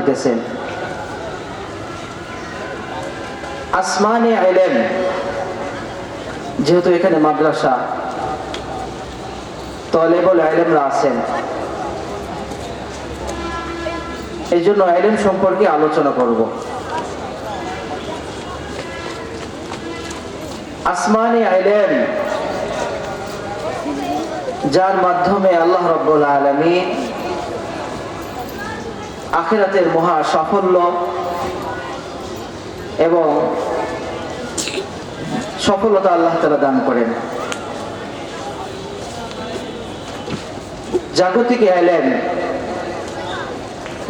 করতেছেন। আসমানে ইলম, যেহেতু এখানে মাদ্রাসা, তালেবুল ইলমরা আছেন, এই জন্য ইলম সম্পর্কে আলোচনা করব। আসমানে ইলম, যার মাধ্যমে আল্লাহ রাব্বুল আলামিন আখিরাতের মহা সাফল্য এবং সফলতা আল্লাহ তাআলা দান করেন। জাগতিক ইলম,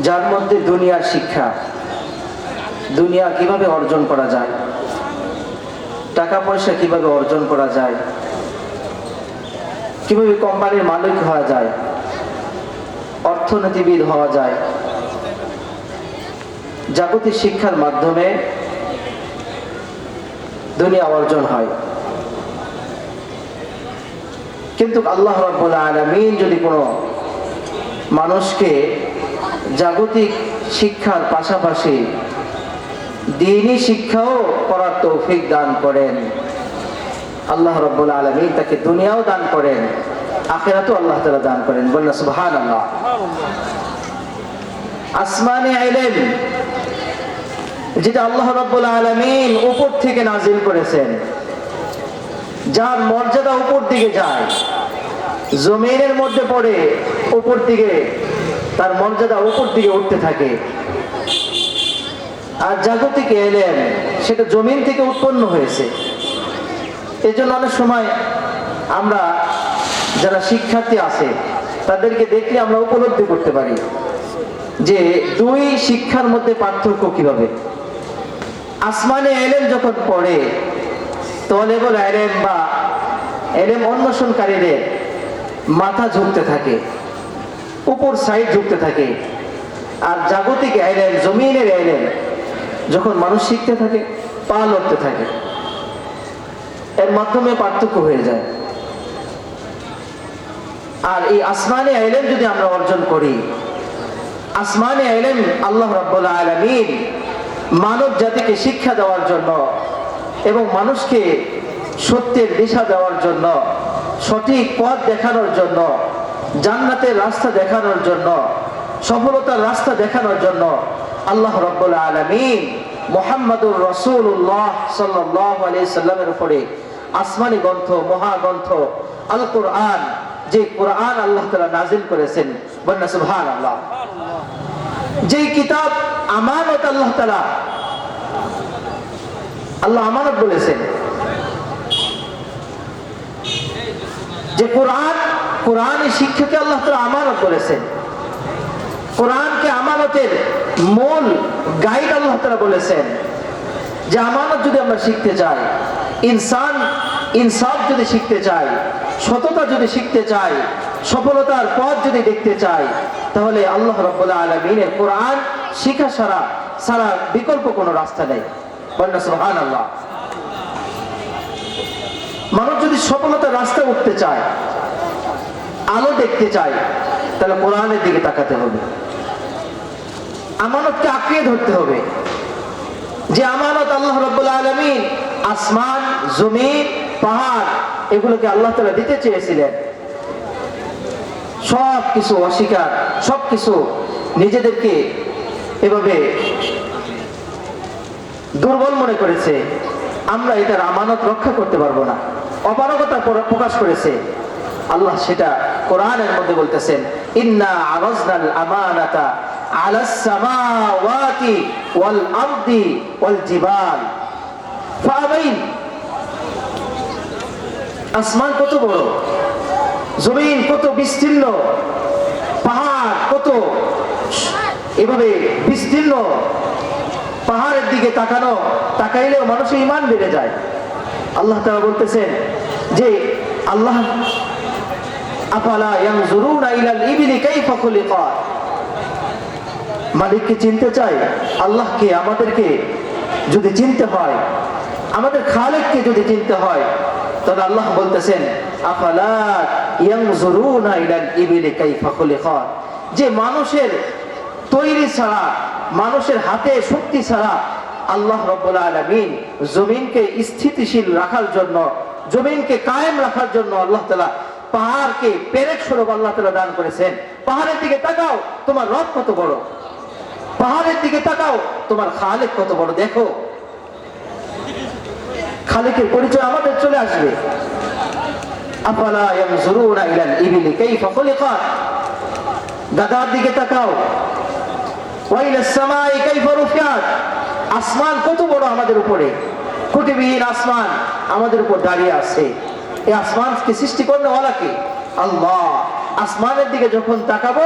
যার মধ্যে দুনিয়ার শিক্ষা, দুনিয়া কিভাবে অর্জন করা যায়, টাকা পয়সা কিভাবে অর্জন করা যায়, কিভাবে কোম্পানির মালিক হওয়া যায়, অর্থনীতিবিদ হওয়া যায়, জাগতিক শিক্ষার মাধ্যমে দুনিয়া অর্জন হয়। কিন্তু আল্লাহ রাব্বুল আলামিন যদি কোনো মানুষকে জাগতিক শিক্ষার পাশাপাশি দ্বীনি শিক্ষাও করার তৌফিক দান করেন, আল্লাহ রাব্বুল আলামিন তাকে দুনিয়াও দান করেন, আখিরাতও আল্লাহ তাআলা দান করেন। বলেন সুবহানাল্লাহ। আসমানে ইলম, যেটা আল্লাহ রাব্বুল আলামিন উপর থেকে নাজিল করেছেন, যার মর্যাদা উপর দিকে যায়, জমিনের মধ্যে পড়ে উপর দিকে তার মর্যাদা উপর দিকে উঠতে থাকে। আর জাগতিক ইলম, সেটা জমিন থেকে উৎপন্ন হয়েছে। এই জন্য অনেক সময় আমরা যারা শিক্ষার্থী আছে তাদেরকে দেখলে আমরা উপলব্ধি করতে পারি যে দুই শিক্ষার মধ্যে পার্থক্য কিভাবে। আসমানে ইলম যখন পড়ে, তালেবুল ইলম বা ইলম অন্বেষণকারীদের মাথা ঝুঁকতে থাকে, উপর সাইড ঝুঁকতে থাকে। আর জাগতিক ইলম, জমিনের ইলম যখন মানুষ শিখতে থাকে, পা লড়তে থাকে, এর মাধ্যমে পার্থক্য হয়ে যায়। আর এই আসমানে ইলম যদি আমরা অর্জন করি, আসমানে ইলম আল্লাহ রাব্বুল আলামিন মানব জাতিকে শিক্ষা দেওয়ার জন্য এবং মানুষকে সত্যের দিশা দেওয়ার জন্য, সঠিক পথ দেখানোর জন্য, জান্নাতের রাস্তা দেখানোর জন্য, সফলতার রাস্তা দেখানোর জন্য আল্লাহ রাব্বুল আলামিন মুহাম্মাদুর রাসূলুল্লাহ সাল্লাল্লাহু আলাইহি সাল্লামের উপরে আসমানি গ্রন্থ, মহাগ্রন্থ আল কোরআন, যে কোরআন আল্লাহ তাআলা নাজিল করেছেন। বলেন সুবহানাল্লাহ। যে কিতাব আমানত, আল্লাহ তাআলা, আল্লাহ আমানত বলেছেন, যে কোরআন, কোরআনের শিক্ষাকে আল্লাহ তাআলা আমানত বলেছেন। কোরআনকে আমানতের মূল গাইড আল্লাহ তাআলা বলেছেন যে আমানত যদি আমরা শিখতে চাই, ইনসাফ যদি শিখতে চাই, সততা যদি শিখতে চাই, সফলতার পথ যদি দেখতে চাই, তাহলে আল্লাহ রাব্বুল আলামিনের কোরআন শিখা সারা বিকল্প কোনো রাস্তা নেই। বলেন সুবহানাল্লাহ। মানুষ যদি সফলতার রাস্তা উঠতে চায়, আলো দেখতে চায়, তাহলে কোরআনের দিকে তাকাতে হবে, আমানতকে আঁকড়ে ধরতে হবে। যে আমানত আল্লাহ রাব্বুল আলামিন আসমান, জমিন, পাহাড়, এগুলোকে আল্লাহ তাআলা দিতে চেয়েছিলেন, সব কিছু অস্বীকার, সব কিছু নিজেদেরকে এভাবে দুর্বল মনে করেছে। আমরা এটার আমানত রক্ষা করতে পারবো না, অপারগতা প্রকাশ করেছে। আল্লাহ সেটা কোরআনের মধ্যে বলতেছেন, ইন্না আরাজনাল আমানাতা আলাস সামাওয়াতি ওয়াল আরদি ওয়াল জিবাল ফাআবাইন। আসমান কত বড়, জমিন কত বিস্তীর্ণ, পাহাড় কত এভাবে বিস্তীর্ণ, পাহাড়ের দিকে তাকাইলেও মানুষের ঈমান বেড়ে যায়। আল্লাহ তাআলা বলতেছেন যে আল্লাহ আফালা ইয়ানজুরুনা ইলাল ইবিলি কাইফা খুলিকাত। মালিককে চিনতে চাই, আল্লাহকে, আমাদেরকে যদি চিনতে হয়, আমাদের খালিককে যদি চিনতে হয়, তাহলে আল্লাহ বলতেছেন আফালা ইয়ানজুরুনা ইলাল ইবিলি কাইফা খুলিকাত, যে মানুষের তৈরি ছাড়া মানুষের হাতে শক্তি ছাড়া আল্লাহ রাব্বুল আলামিন জমিনকে স্থিতিশীল রাখার জন্য, জমিনকে কায়েম রাখার জন্য আল্লাহ তাআলা পাহাড়কে পেরেক স্বরূপ আল্লাহ তাআলা দান করেছেন। পাহাড়ের দিকে তাকাও, তোমার রব কত বড়। পাহাড়ের দিকে তাকাও, তোমার খালিক কত বড়। দেখো, খালিকের পরিচয় আমাদের চলে আসবে। আফালা ইয়ানজুরুনা ইলাল ইবিলি কাইফা খুলিকাত, গাধার দিকে তাকাও। ওয়া ইলাস সামাই কাইফা রুফিআত, আসমান কত বড় আমাদের উপরে, খুঁটিবিহীন আসমান আমাদের উপর দাঁড়িয়ে আছে। এই আসমানকে সৃষ্টি করনেওয়ালা কে? আল্লাহ। আসমানের দিকে যখন তাকাবো,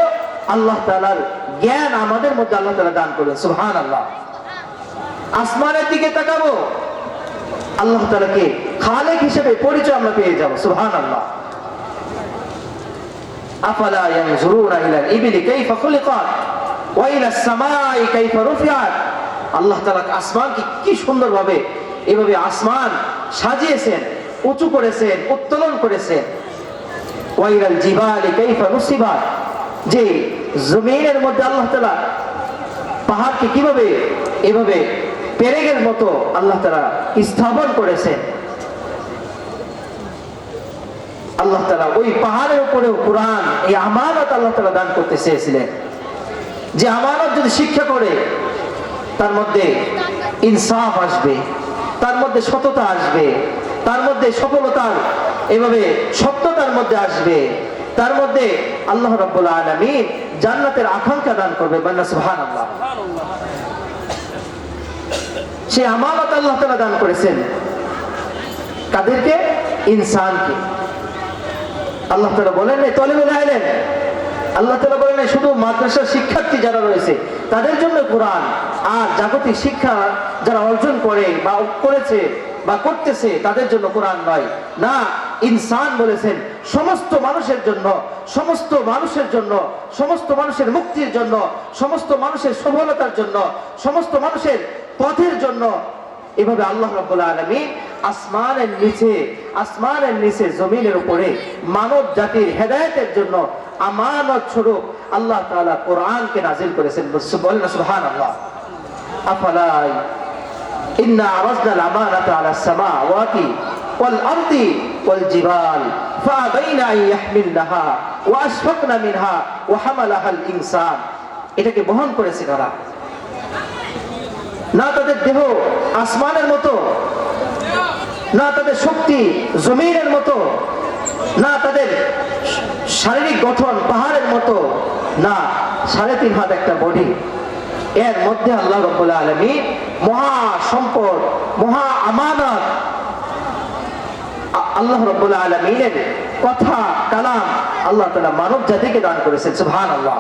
আল্লাহ তাআলার জ্ঞান আমাদের মধ্যে আল্লাহ তাআলা দান করবেন। সুবহানাল্লাহ। আসমানের দিকে তাকাবো, আল্লাহ তাআলাকে খালিক হিসেবে পরিচয় আমরা পেয়ে যাব। সুবহানাল্লাহ। আফালা ইয়ানজুরুনা ইলাল ইবিলি কাইফা খুলিকাত ওয়া ইলাস সামাই কাইফা রুফিআত, আল্লাহ তাআলা আসমানকে কি সুন্দরভাবে এভাবে আসমান সাজিয়েছেন, উঁচু করেছেন, উত্তোলন করেছেন। ওয়া ইলাল জিবালি কাইফা নুসিবাত, যে জমিনের মধ্যে আল্লাহ তাআলা পাহাড়কে কিভাবে এভাবে পেরেকের মতো আল্লাহ তাআলা স্থাপন করেছেন। আল্লাহ তাআলা ওই পাহাড়ের উপরেও কোরআন, এই আমানত আল্লাহ তাআলা দান করতে চেয়েছিলেন, যে আমানত যদি শিক্ষা করে তার মধ্যে ইনসাফ আসবে, তার মধ্যে সততা আসবে, তার মধ্যে সফলতার এভাবে সত্যতার মধ্যে আসবে, তার মধ্যে আল্লাহ রাব্বুল আলামিন জান্নাতের আকাঙ্ক্ষা দান করবে। বলেন সুবহানাল্লাহ। সেই আমানত আল্লাহ তাআলা দান করেছেন কাদেরকে? ইনসানকে। আল্লাহ তাআলা বলেন নাই তলিবুল ইলম, আল্লাহ তাআলা বলেন নাই শুধু মাদ্রাসার শিক্ষার্থী যারা রয়েছে তাদের জন্য কোরআন, আর জাগতিক শিক্ষা যারা অর্জন করে বা করেছে বা করতেছে তাদের জন্য কোরআন নয়। না, ইনসান বলেছেন সমস্ত মানুষের জন্য, সমস্ত মানুষের জন্য, সমস্ত মানুষের মুক্তির জন্য, সমস্ত মানুষের সফলতার জন্য, সমস্ত মানুষের পথের জন্য। এভাবে আল্লাহ রাব্বুল আলামিন আসমানের নিচে জমিনের উপরে মানব জাতির হেদায়েতের জন্য আমানত স্বরূপ আল্লাহ তাআলা কোরআনকে নাযিল করেছেন। বলেন সুবহানাল্লাহ। আফালা ইন্না আরাজনাল আমানাতা আলাস সামাওয়াতি ওয়াল আরদি ওয়াল জিবাল ফাআবাইনা আন ইয়াহমিলনাহা ওয়া আশফাকনা মিনহা ওয়া হামালাহাল ইনসান, এটাকে বহন করেছে কারা? না তাদের দেহ আসমানের মতো, না তাদের শক্তি জমিনের মতো, না তাদের শারীরিক গঠন পাহাড়ের মতো, না 3.5 হাত একটা বডি। এর মধ্যে আল্লাহ রাব্বুল আলামিন মহা সম্পদ, মহা আমানত আল্লাহ রাব্বুল আলামিনের কথা কালাম আল্লাহ তাআলা মানব জাতিকে দান করেছেন। সুবহানাল্লাহ।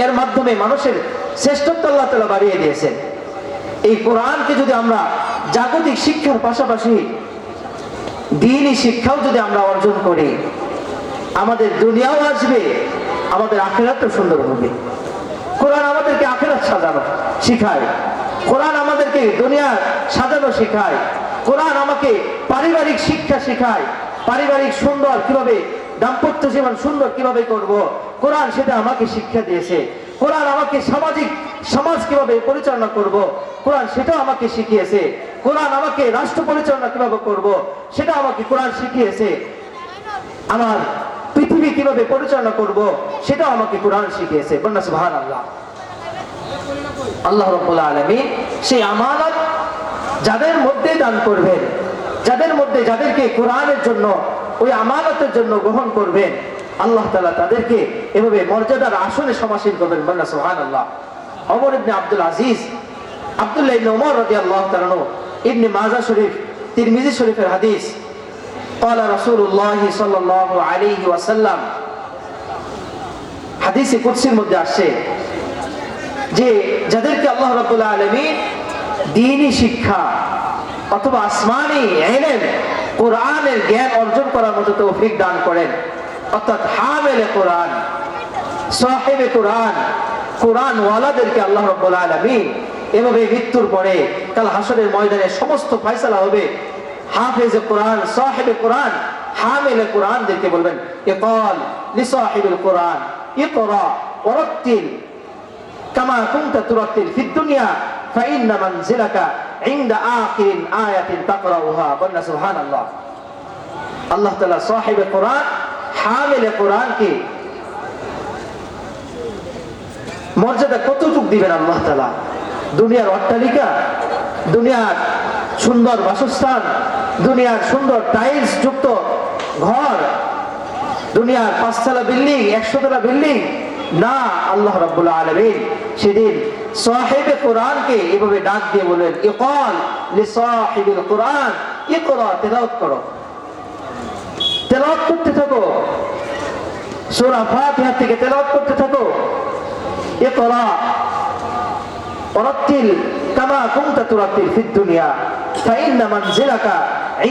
এর মাধ্যমে মানুষের শ্রেষ্ঠত্ব আল্লাহ তাআলা বাড়িয়ে দিয়েছেন। এই কোরআনকে যদি আমরা জাগতিক শিক্ষার পাশাপাশি দ্বীনি শিক্ষাও যদি আমরা অর্জন করি, আমাদের দুনিয়াও আসবে, আমাদের আখিরাতও সুন্দর হবে। কোরআন আমাদেরকে আখিরাত সাজানো শিখায়, কোরআন আমাদেরকে দুনিয়া সাজানো শিখায়, কোরআন আমাকে পারিবারিক শিক্ষা শিখায়, পারিবারিক সুন্দর কিভাবে, দাম্পত্য জীবন সুন্দর কিভাবে করব, কোরআন সেটা আমাকে শিক্ষা দিয়েছে। কোরআন আমাকে সমাজ কিভাবে পরিচালনা করব, কোরআন সেটাও আমাকে শিখিয়েছে। কোরআন আমাকে রাষ্ট্র পরিচালনা কিভাবে করব, সেটা আমাকে কোরআন শিখিয়েছে। আমার পৃথিবী কিভাবে পরিচালনা করব, সেটাও আমাকে কোরআন শিখিয়েছে। বলেন সুবহানাল্লাহ। আল্লাহ রাব্বুল আলামিন সেই আমানত যাদের মধ্যে দান করবেন, যাদেরকে কোরআনের জন্য, ওই আমানতের জন্য গ্রহণ করবেন, আল্লাহ তাআলা তাদেরকে এভাবে মর্যাদার আসনে সমাসীন করবেন। বলেন সুবহানাল্লাহ। ওমর ইবনে আব্দুল আজিজ, আব্দুল্লাহ ইবনে ওমর রাদিয়াল্লাহু তাআলা আনহু, ইবনে মাজাহ শরীফ, তিরমিজি শরীফের হাদিস, قال رسول الله صلى الله عليه وسلم, হাদিসে কুদসির মধ্যে আসে যে যাদেরকে আল্লাহ রাব্বুল আলামিন দ্বীনি শিক্ষা অথবা আসমানি ইলম, কোরআনের জ্ঞান অর্জন করার মতো তৌফিক দান করেন, অর্থাৎ হামিলে কোরআন, সাহিবে কোরআন, কোরআন ওয়ালাদেরকে আল্লাহ রাব্বুল আলামিন এভাবে মৃত্যুর পরে কাল হাসরের ময়দানে সমস্ত ফয়সালা হবে। হাফেজে কোরআন, সাহিবে কোরআন, হামিলে কোরআনদেরকে বলবেন, ইকাল লিসাহিবিল কোরআন ইকরা ওয়ারাত্তিল কামা কুনতা তুরাত্তিল ফিদ দুনিয়া ফাইন্না মানজিলাকা ইনদা আখিরিন আয়াতিন তাকরাউহা। বলনা সুবহানাল্লাহ। আল্লাহ তাআলা সাহিবে কোরআন, হামিলে কোরআনকে মর্যাদা কতটুকু দিবেন আল্লাহ তাআলা। দুনিয়ার অট্টালিকা, দুনিয়ার সুন্দর বাসস্থান, দুনিয়ার সুন্দর টাইলস যুক্ত ঘর, দুনিয়ার 5 তলা বিল্ডিং, 100 তলা বিল্ডিং না, আল্লাহ রাব্বুল আলামিন সেদিন সাহিবে কোরআনকে এভাবে ডাক দিয়ে বলেন, ইকাল লি সাহিবিল কোরআন ইকরা, তেলাওয়াত করো, তেলাওয়াত করতে থাকো, সূরা ফাতিহা থেকে তেলাওয়াত করতে থাকো। ইকরা ওয়ারাত্তিল কামা কুনতা তুরাত্তিল ফিদ দুনিয়া ফাইন্না মানজিলাকা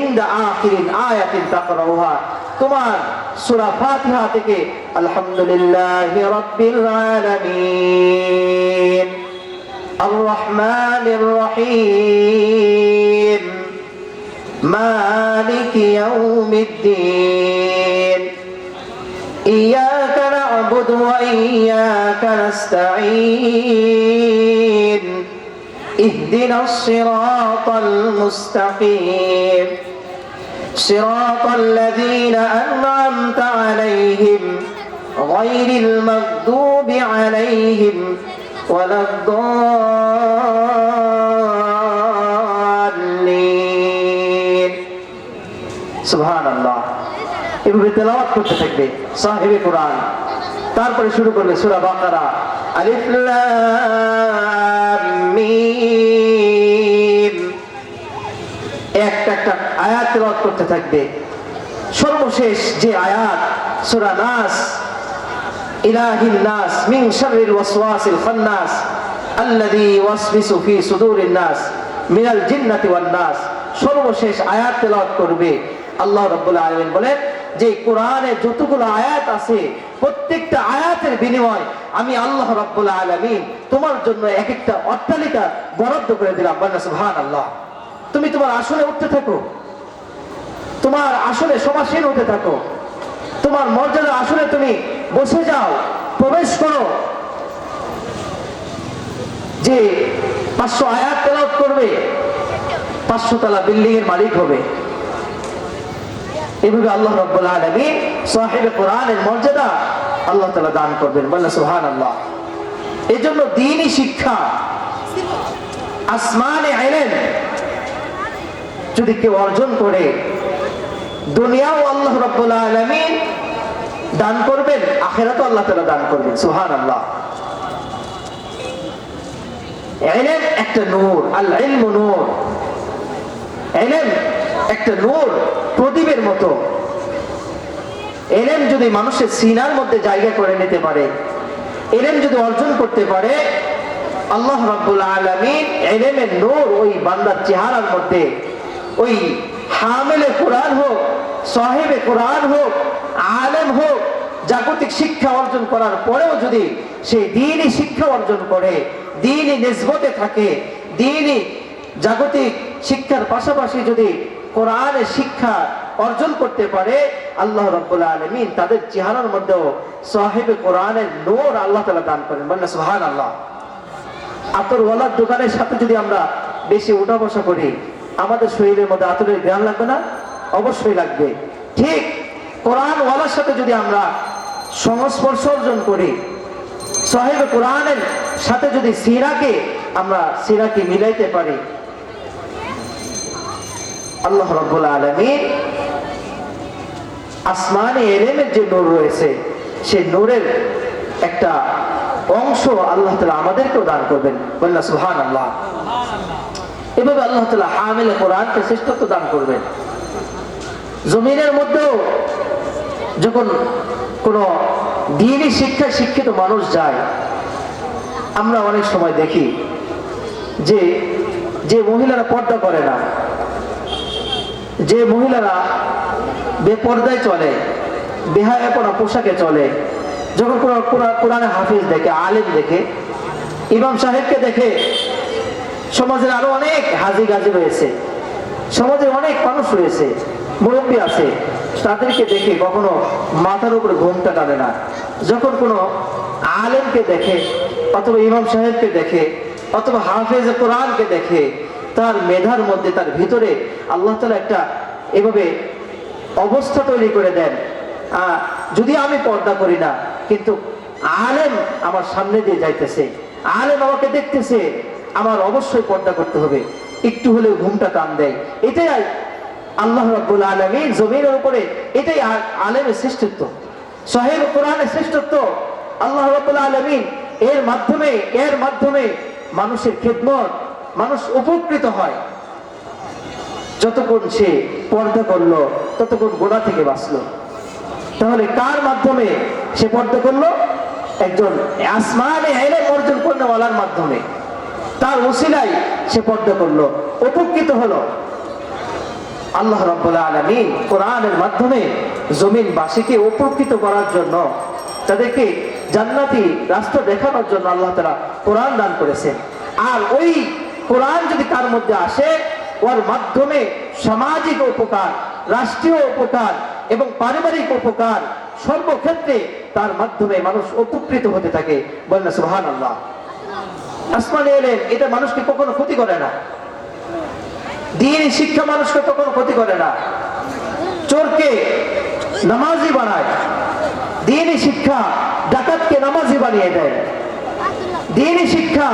ইনদা আখিরিন আয়াতিন তাকরাউহা। তোমার সূরা ফাতিহা থেকে আলহামদুলিল্লাহি রাব্বিল আলামিন আর রহমানির রহিম মালিকি ইয়াউমিদ্দিন ইয়্যাকা না'বুদু ওয়া ইয়্যাকা নাস্তাঈন ইহদিনাস সিরাতাল মুস্তাকিম صراط الذين أنعمت عليهم غير المغضوب عليهم ولا الضالين। سبحان الله। এভাবে তেলাওয়াত করতে থাকবে সাহিবে কোরআন। তারপরে শুরু করবে সূরা বাকারা, আলিফ লাম মিম, একটা আয়াত তেলাওয়াত করতে থাকবে। সর্বশেষ যে আয়াত সূরা নাস, ইলাহিন নাস মিন শাররিল ওয়াসওয়াসিল খান্নাস আল্লাযী ইউওয়াসওয়িসু ফি সুদুরিন নাস মিনাল জিন্নাতি ওয়ান নাস, সর্বশেষ আয়াত তেলাওয়াত করবে। আল্লাহ রাব্বুল আলামিন বলেন যে কোরআনে যতগুলো আয়াত আছে প্রত্যেকটা আয়াতের বিনিময় আমি আল্লাহ রাব্বুল আলামিন তোমার জন্য এক একটা অট্টালিকা বরাদ্দ করে দিলাম। বলেন সুবহানাল্লাহ। তুমি তোমার আসনে উঠতে থাকো, তোমার আসনে সমাসীন হতে থাকো, তোমার মর্যাদা আসনে তুমি বসে যাও, প্রবেশ করো। যে 500 আয়াত তেলাওয়াত করবে 500 তলা বিল্ডিং এর মালিক হবে। এভাবে আল্লাহ রাব্বুল আলামিন সাহিবে কোরআনের মর্যাদা আল্লাহ তাআলা দান করবেন। বলেন সুবহানাল্লাহ। এজন্য দ্বীনি শিক্ষা, আসমানে ইলম যদি কেউ অর্জন করে দুনিয়াও আল্লাহ রাব্বুল আলামিন দান করবেন, আখিরাতও আল্লাহ তাআলা দান করবেন। সুবহানাল্লাহ। ইলম একটা নূর, আল ইলমু নূর। ইলম একটা নূর, প্রদীপের মতো। ইলম যদি মানুষের সিনার মধ্যে জায়গা করে নিতে পারে, ইলম যদি অর্জন করতে পারে, আল্লাহ রাব্বুল আলামিন ইলমের নূর ওই বান্দার চেহারার মধ্যে, ওই হামিলে কোরআন হোক, সাহিবে কোরআন হোক, আলেম হোক, জাগতিক শিক্ষা অর্জন করার পরেও যদি সে দ্বীনি শিক্ষা অর্জন করে, দ্বীনি নিসবতে থাকে, দ্বীনি জাগতিক শিক্ষার পাশাপাশি যদি কোরআনের শিক্ষা অর্জন করতে পারে, আল্লাহ রাব্বুল আলামিন তাদের চেহারার মধ্যেও সাহিবে কোরআনের নূর আল্লাহ তাআলা দান করেন। বলেন সুবহানাল্লাহ। আতরওয়ালার দোকানের সাথে যদি আমরা বেশি উঠা বসা করি, আমাদের শরীরের মধ্যে আতরের জ্ঞান লাগবে না? অবশ্যই লাগবে। ঠিক কোরআনওয়ালার সাথে যদি আমরা সংস্পর্শ অর্জন করি, সাহিবে কোরআনের সাথে যদি আমরা সিরাকে মিলাইতে পারি, আল্লাহ রাব্বুল আলামিন আসমানে ইলমের যে নূর রয়েছে সেই নূরের একটা অংশ আল্লাহ তাআলা আমাদেরকেও দান করবেন। বলেন সুবহানাল্লাহ। এভাবে আল্লাহ তাআলা হামিলে কোরআনকে শ্রেষ্ঠত্ব দান করবেন। জমিনের মধ্যেও যখন কোন দ্বীনি শিক্ষায় শিক্ষিত মানুষ যায়, আমরা অনেক সময় দেখি যে মহিলারা পর্দা করে না, যে মহিলারা বেপর্দায় চলে, বেহায়াপনা পোশাকে চলে, যখন কোরআনে হাফিজ দেখে, আলেম দেখে, ইমাম সাহেবকে দেখে, সমাজের আরো অনেক হাজি গাজি রয়েছে, সমাজে অনেক মানুষ রয়েছে, মুরব্বী আছে, তাদেরকে দেখে কখনো মাথার উপরে ঘোমটা টানে না। যখন কোনো আলেমকে দেখে, অথবা ইমাম সাহেবকে দেখে অথবা হাফেজ কোরআনকে দেখে তার মেধার মধ্যে তার ভিতরে আল্লাহ তাআলা একটা এভাবে অবস্থা তৈরি করে দেন। যদি আমি পর্দা করি না, কিন্তু আলেম আমার সামনে দিয়ে যাইতেছে, আলেম আমাকে দেখতেছে, আমার অবশ্যই পর্দা করতে হবে, একটু হলেও ঘুমটা টান দেয়। এটাই আল্লাহ রাব্বুল আলামিন জমিনের উপরে, এটাই আলেমের শ্রেষ্ঠত্ব, সাহিহ কোরআনের শ্রেষ্ঠত্ব। আল্লাহ রাব্বুল আলামিন এর মাধ্যমে মানুষের খেদমত, মানুষ উপকৃত হয়। যতক্ষণ সে পর্দা করলো ততক্ষণ গোনা থেকে বাঁচলো। তাহলে কার মাধ্যমে সে পর্দা করলো? একজন আসমানে ইলম অর্জন করেওয়ালার মাধ্যমে, তার ওসিলায় সে পর্দা করলো, উপকৃত হলো। আল্লাহ রাব্বুল আলামিন কোরআনের মাধ্যমে জমিনবাসীকে উপকৃত করার জন্য, তাদেরকে জান্নাতি রাস্তা দেখানোর জন্য আল্লাহ তাআলা কোরআন দান করেছেন। আর ওই কোরআন যদি কার মধ্যে আসে, ওর মাধ্যমে সামাজিক উপকার, রাষ্ট্রীয় উপকার এবং পারিবারিক উপকার, সর্বক্ষেত্রে তার মাধ্যমে মানুষ উপকৃত হতে থাকে। বলেন সুবহানাল্লাহ। আসমানে ইলম এটা মানুষকে কখনো ক্ষতি করে না। দ্বীনি শিক্ষা মানুষকে কখনো ক্ষতি করে না। চোরকে নামাজি বানায়, দ্বীনি শিক্ষা ডাকাতকে নামাজি বানিয়ে দেয়। দ্বীনি শিক্ষা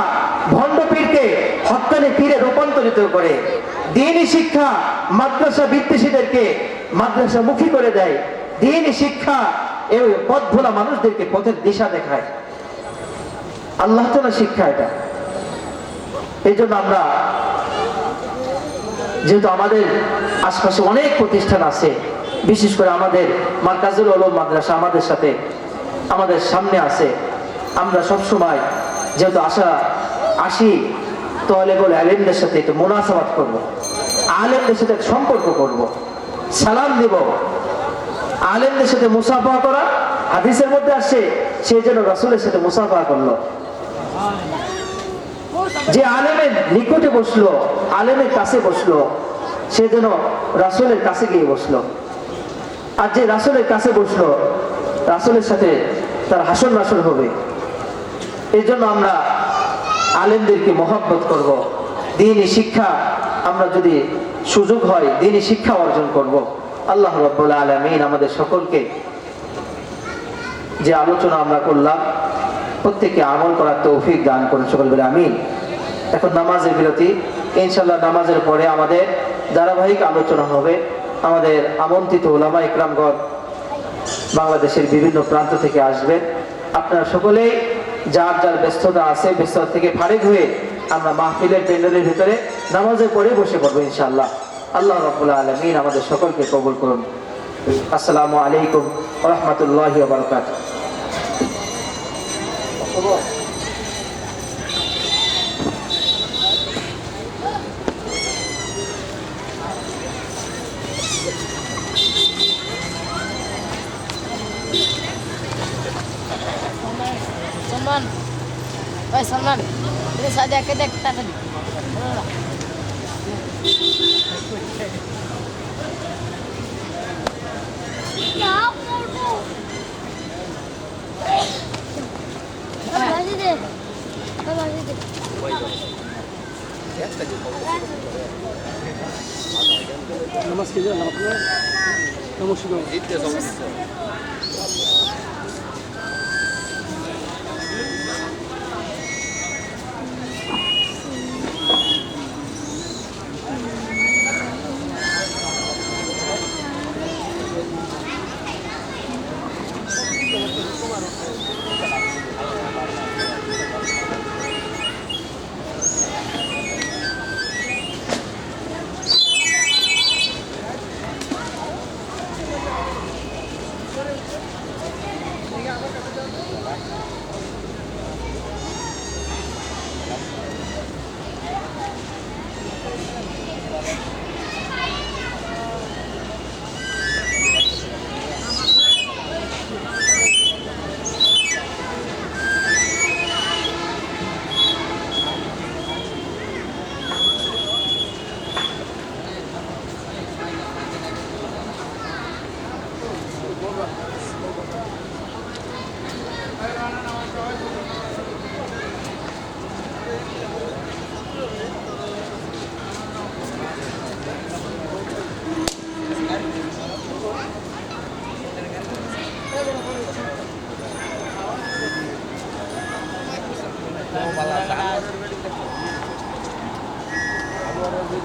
ভণ্ডপীরকে হত্যানি পীরে রূপান্তরিত করে। দ্বীনি শিক্ষা মাদ্রাসা বিদ্বেষীদেরকে মাদ্রাসা মুখী করে দেয়। দ্বীনি শিক্ষা এই পথ ভোলা মানুষদেরকে পথের দিশা দেখায়। আল্লাহ তাআলা শিক্ষা এটা। এই জন্য আমরা, যেহেতু আমাদের আশপাশে অনেক প্রতিষ্ঠান আছে, বিশেষ করে আমাদের মারকাজুল উলুম মাদ্রাসা আমাদের সাথে, আমাদের সামনে আছে, আমরা সবসময় যেহেতু আসি তালেবুল ইলমদের সাথে একটু মুনাসাবাত করব, আলেমদের সাথে সম্পর্ক করব, সালাম দিব। আলেমদের সাথে মুসাফাহা করা হাদিসের মধ্যে আসছে, সে যেন রাসূলের সাথে মুসাফাহা করলো। যে আলেমের নিকটে বসলো, আলেমের কাছে বসলো, সে যেন রাসূলের কাছে গিয়ে বসলো। আর যে রাসূলের কাছে বসলো, রাসূলের সাথে তার হাসর নাসর হবে। এই জন্য আমরা আলেমদেরকে মহব্বত করব। দ্বীনি শিক্ষা আমরা যদি সুযোগ হয় দ্বীনি শিক্ষা অর্জন করব। আল্লাহ রাব্বুল আলামিন আমাদের সকলকে যে আলোচনা আমরা করলাম প্রত্যেককে আমল করার তৌফিক দান করুন, সকল বলে আমিন। এখন নামাজের বিরতি, ইনশাআল্লাহ নামাজের পরে আমাদের ধারাবাহিক আলোচনা হবে। আমাদের আমন্ত্রিত উলামা ইকরামগণ বাংলাদেশের বিভিন্ন প্রান্ত থেকে আসবেন। আপনারা সকলেই যার যার ব্যস্ততা আছে, ব্যস্ততা থেকে ফারিগ হয়ে আমরা মাহফিলের প্যান্ডেলের ভিতরে নামাজের পরে বসে পড়বো ইনশাআল্লাহ। আল্লাহ রাব্বুল আলামিন আমাদের সকলকে কবুল করুন। আসসালামু আলাইকুম ওয়া রাহমাতুল্লাহি ওয়া বারাকাতুহু। Salman, hey Salman, ini saja kedek kita tadi. Namaste ya, namaste. खाली